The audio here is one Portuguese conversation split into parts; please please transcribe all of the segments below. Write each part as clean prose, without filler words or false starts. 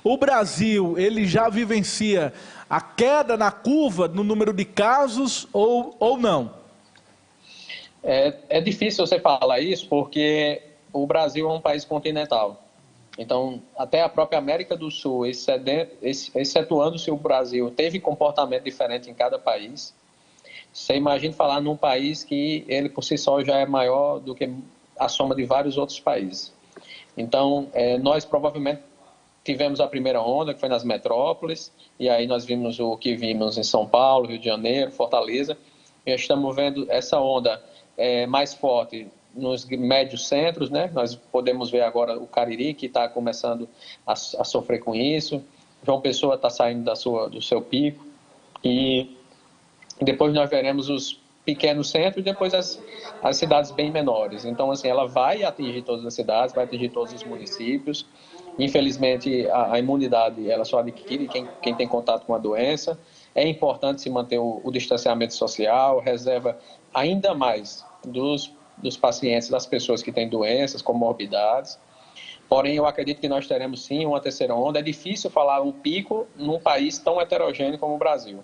O Brasil, ele já vivencia a queda na curva no número de casos ou não? É difícil você falar isso porque o Brasil é um país continental. Então, até a própria América do Sul, excetuando-se o Brasil, teve comportamento diferente em cada país. Você imagina falar num país que ele por si só já é maior do que a soma de vários outros países. Então, nós provavelmente tivemos a primeira onda, que foi nas metrópoles, e aí nós vimos o que vimos em São Paulo, Rio de Janeiro, Fortaleza, e estamos vendo essa onda mais forte nos médios centros, né? Nós podemos ver agora o Cariri, que está começando a sofrer com isso, João Pessoa está saindo do seu pico, e depois nós veremos os pequenos centros e depois as cidades bem menores. Então, assim, ela vai atingir todas as cidades, vai atingir todos os municípios. Infelizmente, a imunidade ela só adquire quem tem contato com a doença. É importante se manter o distanciamento social, reserva ainda mais dos pacientes, das pessoas que têm doenças, comorbidades. Porém, eu acredito que nós teremos sim uma terceira onda. É difícil falar um pico num país tão heterogêneo como o Brasil.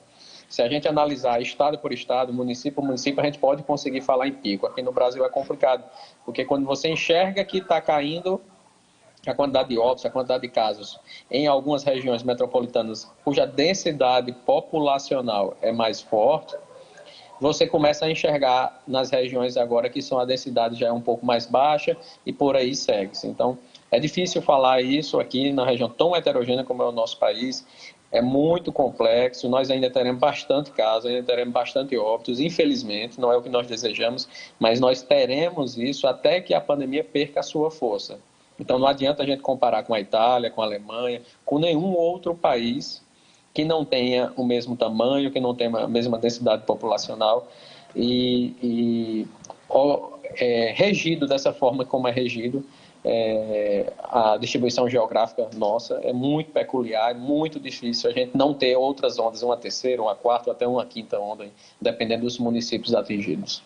Se a gente analisar estado por estado, município por município, a gente pode conseguir falar em pico. Aqui no Brasil é complicado, porque quando você enxerga que está caindo a quantidade de óbitos, a quantidade de casos em algumas regiões metropolitanas cuja densidade populacional é mais forte, você começa a enxergar nas regiões agora que a densidade já é um pouco mais baixa e por aí segue-se. Então, é difícil falar isso aqui na região tão heterogênea como é o nosso país. É muito complexo, nós ainda teremos bastante casos, ainda teremos bastante óbitos, infelizmente, não é o que nós desejamos, mas nós teremos isso até que a pandemia perca a sua força. Então, não adianta a gente comparar com a Itália, com a Alemanha, com nenhum outro país que não tenha o mesmo tamanho, que não tenha a mesma densidade populacional e regido dessa forma como é regido. A distribuição geográfica nossa é muito peculiar, é muito difícil a gente não ter outras ondas, uma terceira, uma quarta, até uma quinta onda, dependendo dos municípios atingidos.